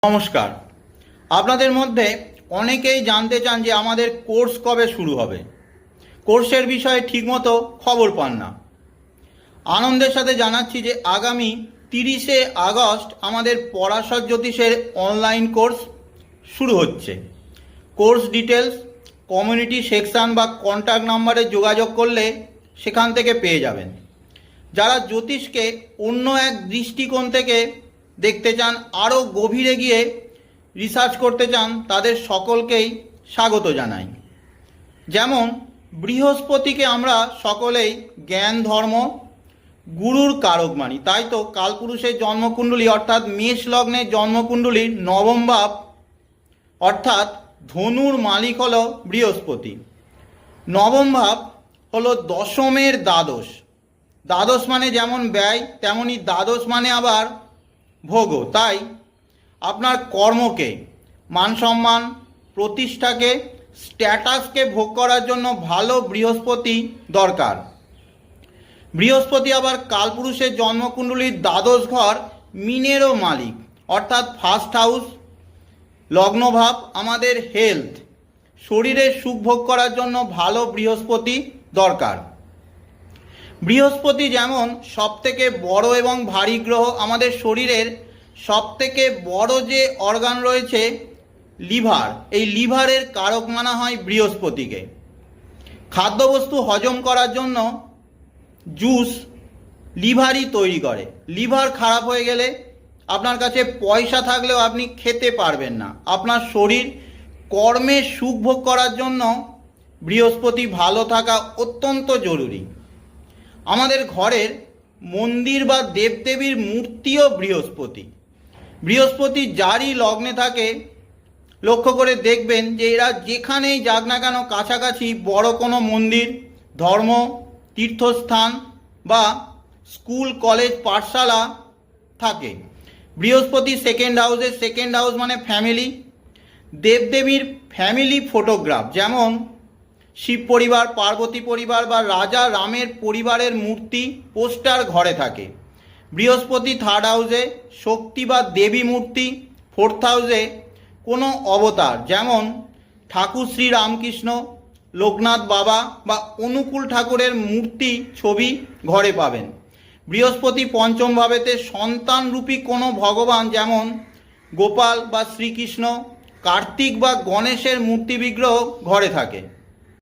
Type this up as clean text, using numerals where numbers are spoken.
নমস্কার। আপনাদের মধ্যে অনেকেই জানতে চান যে আমাদের কোর্স কবে শুরু হবে। কোর্সের বিষয়ে ঠিকমতো খবর পান না। আনন্দের সাথে জানাচ্ছি যে আগামী 30শে আগস্ট আমাদের পরাশর জ্যোতিষের অনলাইন কোর্স শুরু হচ্ছে। কোর্স ডিটেলস কমিউনিটি সেকশন বা কন্ট্যাক্ট নাম্বারে যোগাযোগ করলে সেখান থেকে পেয়ে যাবেন। যারা জ্যোতিষকে অন্য এক দৃষ্টিকোণ থেকে দেখতে চান, আরও গভীরে গিয়ে রিসার্চ করতে চান, তাদের সকলকেই স্বাগত জানাই। যেমন বৃহস্পতিকে আমরা সকলেই জ্ঞান, ধর্ম, গুরুর কারক মানি। তাই তো কালপুরুষের জন্মকুণ্ডলী অর্থাৎ মেষ লগ্নের জন্মকুণ্ডলীর নবম ভাব অর্থাৎ ধনুর মালিক হলো বৃহস্পতি। নবম ভাব হলো দশমের দ্বাদশ। দ্বাদশ মানে যেমন ব্যয়, তেমনি দ্বাদশ মানে আবার ভোগও। তাই আপনার কর্মকে, মান সম্মান, প্রতিষ্ঠাকে, স্ট্যাটাসকে ভোগ করার জন্য ভালো বৃহস্পতি দরকার। বৃহস্পতি আবার কালপুরুষের জন্মকুণ্ডলীর দ্বাদশ ঘর মিনেরও মালিক অর্থাৎ ফার্স্ট হাউস লগ্নভাব। আমাদের হেলথ, শরীরের সুখ ভোগ করার জন্য ভালো বৃহস্পতি দরকার। বৃহস্পতি যেমন সবথেকে বড় এবং ভারী গ্রহ, আমাদের শরীরের সবথেকে বড় যে অর্গান রয়েছে লিভার, এই লিভারের কারক মানা হয় বৃহস্পতিকে। খাদ্যবস্তু হজম করার জন্য জুস লিভারই তৈরি করে। লিভার খারাপ হয়ে গেলে আপনার কাছে পয়সা থাকলেও আপনি খেতে পারবেন না। আপনার শরীর কর্মে সুখ ভোগ করার জন্য বৃহস্পতি ভালো থাকা অত্যন্ত জরুরি। আমাদের ঘরের মন্দির বা দেবদেবীর মূর্তিও বৃহস্পতি। বৃহস্পতি যারই লগ্নে থাকে লক্ষ্য করে দেখবেন যে এরা যেখানেই যাক না কেন কাছাকাছি বড় কোনো মন্দির, ধর্ম, তীর্থস্থান বা স্কুল, কলেজ, পাঠশালা থাকে। বৃহস্পতি সেকেন্ড হাউসে, সেকেন্ড হাউস মানে ফ্যামিলি। দেবদেবীর ফ্যামিলি ফটোগ্রাফ, যেমন শিব পরিবার, পার্বতী পরিবার বা রাজা রামের পরিবারের মূর্তি, পোস্টার ঘরে থাকে। বৃহস্পতি থার্ড হাউসে শক্তি বা দেবী মূর্তি, ফোর্থ হাউসে কোনো অবতার, যেমন ঠাকুর শ্রী রামকৃষ্ণ, লোকনাথ বাবা বা অনুকূল ঠাকুরের মূর্তি, ছবি ঘরে পাবেন। বৃহস্পতি পঞ্চম ভাবেতে সন্তানরূপী কোনো ভগবান, যেমন গোপাল বা শ্রীকৃষ্ণ, কার্তিক বা গণেশের মূর্তি বিগ্রহ ঘরে থাকে।